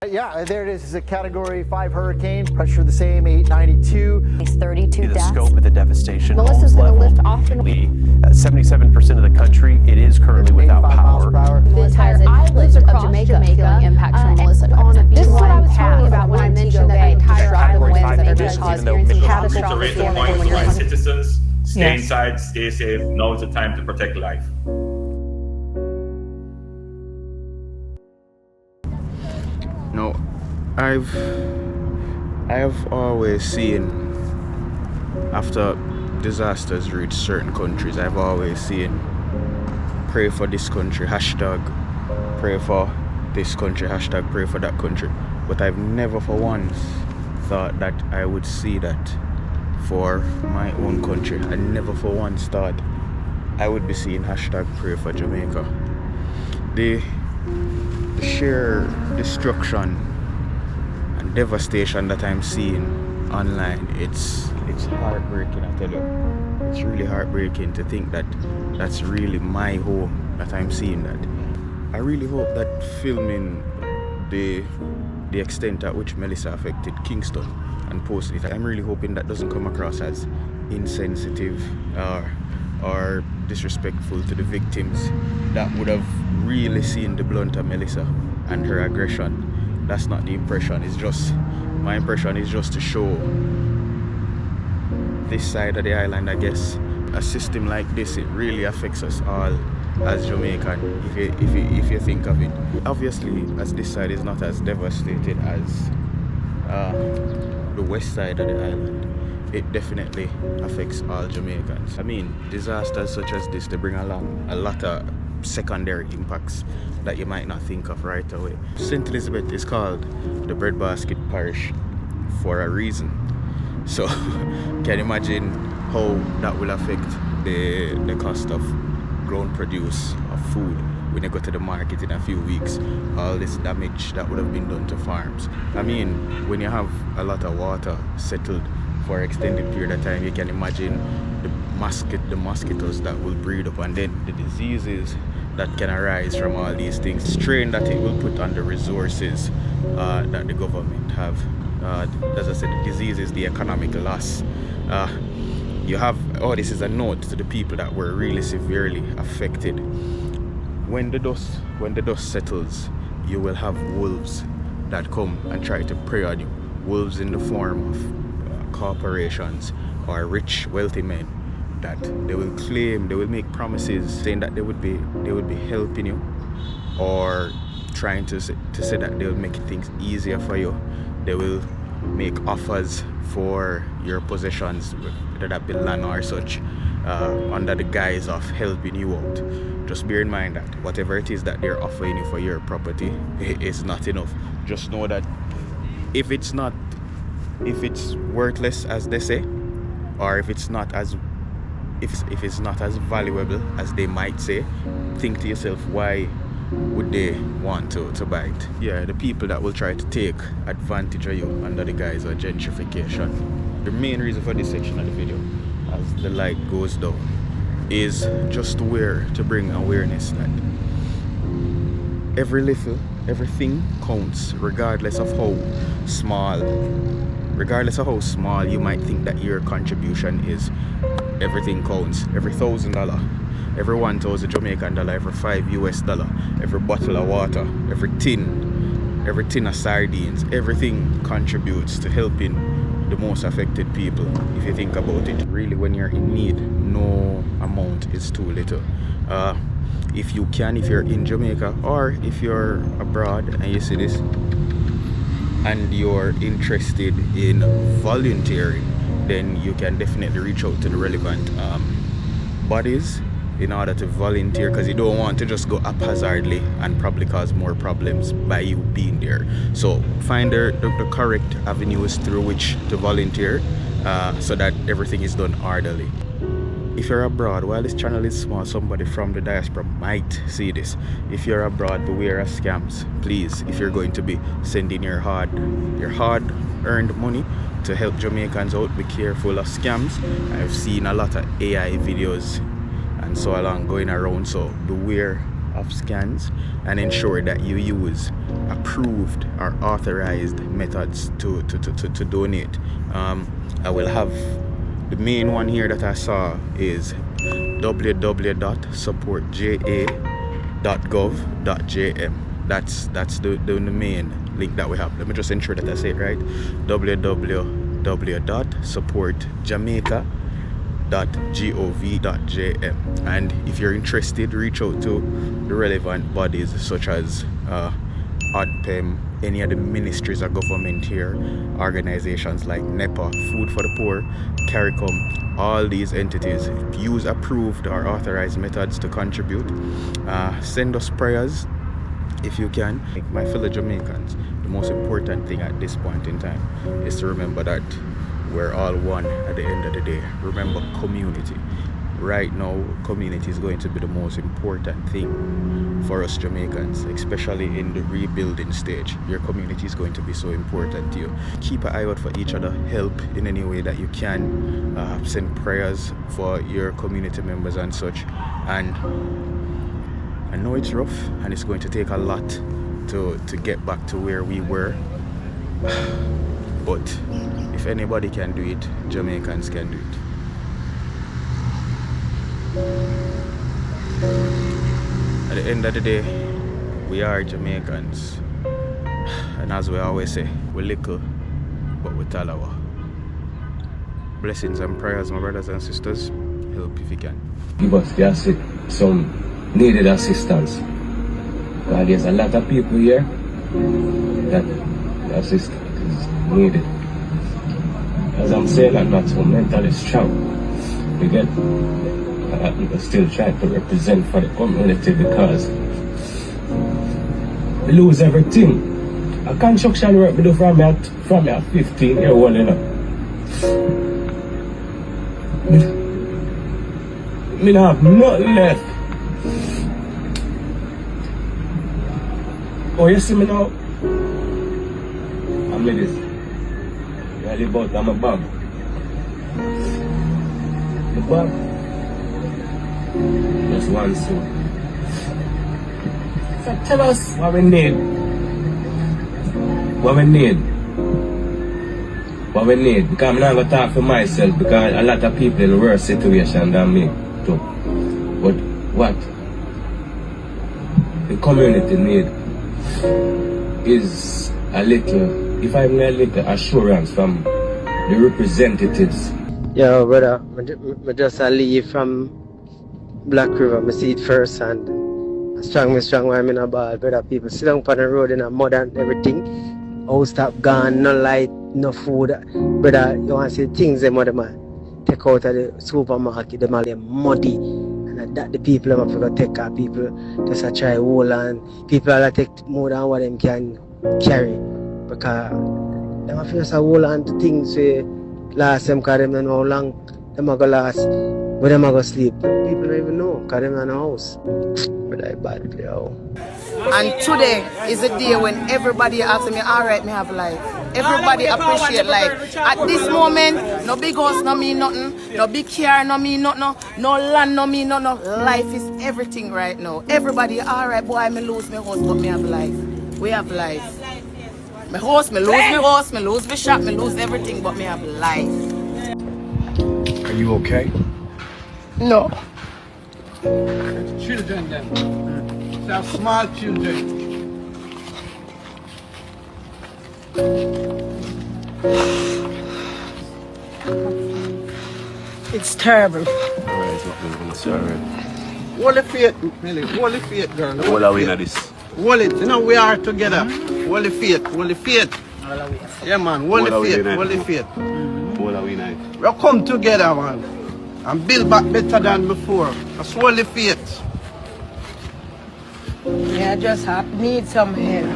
Yeah, there it is. It's a Category 5 hurricane. Pressure the same, 892. It's 32 the deaths. scope of the devastation. Melissa's going to lift off. 77% of the country, it is currently without 85 miles per power. hour. The entire island of Jamaica feeling impacts from Melissa. This is what I was talking about when I mentioned that the entire island winds that are going to cause catastrophic damage when you're on. Citizens, stay inside, stay safe. Now is the time to protect life. No, I have always seen, after disasters reach certain countries, I've always seen pray for this country, hashtag pray for this country, hashtag pray for that country. But I've never for once thought that I would see that for my own country. I never for once thought I would be seeing hashtag pray for Jamaica. The sheer destruction and devastation that I'm seeing online, it's heartbreaking, I tell you. It's really heartbreaking to think that that's really my home, that I'm seeing that. I really hope that filming the extent at which Melissa affected Kingston and posting it, I'm really hoping that doesn't come across as insensitive or disrespectful to the victims that would have really seen the blunt of Melissa and her aggression. That's not the impression. It's just, my impression is just to show this side of the island, I guess. A system like this, it really affects us all as Jamaican, if you think of it. Obviously, as this side is not as devastated as the west side of the island, it definitely affects all Jamaicans. I mean, disasters such as this, they bring along a lot of secondary impacts that you might not think of right away. St. Elizabeth is called the breadbasket parish for a reason. So, can you imagine how that will affect the cost of grown produce, of food, when you go to the market in a few weeks, all this damage that would have been done to farms. I mean, when you have a lot of water settled for an extended period of time, you can imagine the mosquitoes that will breed up, and then the diseases that can arise from all these things, strain that it will put on the resources that the government have. As I said, the diseases, the economic loss. You have, this is a note to the people that were really severely affected. When the dust settles, you will have wolves that come and try to prey on you. Wolves in the form of corporations or rich, wealthy men that they will claim, they will make promises saying that they would be helping you, or trying to say that they will make things easier for you. They will make offers for your possessions, whether that be land or such, under the guise of helping you out. Just bear in mind that whatever it is that they're offering you for your property is not enough. Just know that if it's worthless as they say, or if it's not as valuable as they might say, think to yourself, why would they want to buy it? Yeah, the people that will try to take advantage of you under the guise of gentrification. The main reason for this section of the video, as the light goes down, is just to bring awareness that everything counts, regardless of how small you might think that your contribution is. Everything counts. Every $1,000, every 1,000 Jamaican dollar, every $5 US, every bottle of water, every tin of sardines, everything contributes to helping the most affected people. If you think about it, really, when you're in need, no amount is too little. If you're in Jamaica, or if you're abroad and you see this and you're interested in volunteering, then you can definitely reach out to the relevant bodies in order to volunteer, because you don't want to just go haphazardly and probably cause more problems by you being there. So find the correct avenues through which to volunteer, so that everything is done orderly. If you're abroad, while this channel is small, somebody from the diaspora might see this. If you're abroad, beware of scams. Please, if you're going to be sending your hard-earned money to help Jamaicans out, be careful of scams. I've seen a lot of AI videos and so along going around, so beware of scans and ensure that you use approved or authorized methods to donate. I will have the main one here that I saw is www.supportja.gov.jm. That's the main link that we have. Let me just ensure that I say it right. www.supportjamaica.gov.jm. And if you're interested, reach out to the relevant bodies such as ODPEM, any of the ministries of government here, organizations like NEPA, Food for the Poor, CARICOM, all these entities. Use approved or authorized methods to contribute. Send us prayers if you can. My fellow Jamaicans, the most important thing at this point in time is to remember that we're all one at the end of the day. Remember community. Right now, community is going to be the most important thing for us Jamaicans, especially in the rebuilding stage. Your community is going to be so important to you. Keep an eye out for each other. Help in any way that you can. Send prayers for your community members and such. And I know it's rough and it's going to take a lot to get back to where we were. But if anybody can do it, Jamaicans can do it. At the end of the day, we are Jamaicans, and as we always say, we're little but we're talawa. Blessings and prayers, my brothers and sisters. Help if you can. Give us some needed assistance, because there's a lot of people here that assistance is needed. As I'm saying, I'm not so mentally strong. You get? People still try to represent for the community because we lose everything. A construction work we do from a 15-year-old, you know. Me don't have nothing left. Oh, you see me now? I'm with this. I live out on my bag. The bag. Just one soul. So tell us what we need. What we need. What we need. Because I'm not going to talk for myself, because a lot of people in a worse situation than me too. But what the community need is a little, if I may, a little assurance from the representatives. Yo, brother, I just leave from Black River. I see it first and strong while I'm in a ball. Brother, people sit down on the road in a mud and everything. House stop gone, no light, no food. Brother, you want to see things them other man take out of the supermarket, them all muddy. And that the people them have to take our people just a try hold and people are take more than what them can carry. Because them have to just hold on to things where last them, because them don't know how long them are going to last. But them are going to sleep. People don't even know, because them are in a house. But I bad yo. And today is a day when everybody asks me, alright, me have life. Everybody appreciate life. At this moment, no big house no mean nothing, no big car no mean nothing, no land no mean nothing. Life is everything right now. Everybody, alright, boy, I lose my house, but me have life. We have life. My house, me lose my shop, me lose everything, but me have life. Are you okay? No. Children then. They have small children. It's terrible. It's alright. Hold the faith, Millie. Hold the faith, girl. Hold away na this. Hold it. You know we are together. Hold the faith. Hold the faith. Yeah, man. Hold the faith. Hold the faith. Hold away na. We'll come together, man. And build back better than before. That's all the faith. Yeah, I just need some help.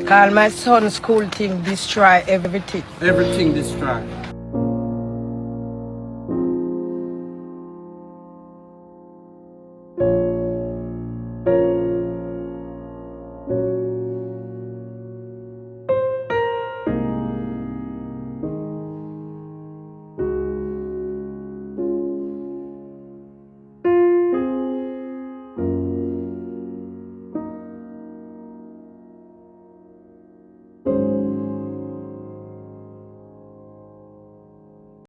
Call my son's school thing destroy everything. Everything destroyed.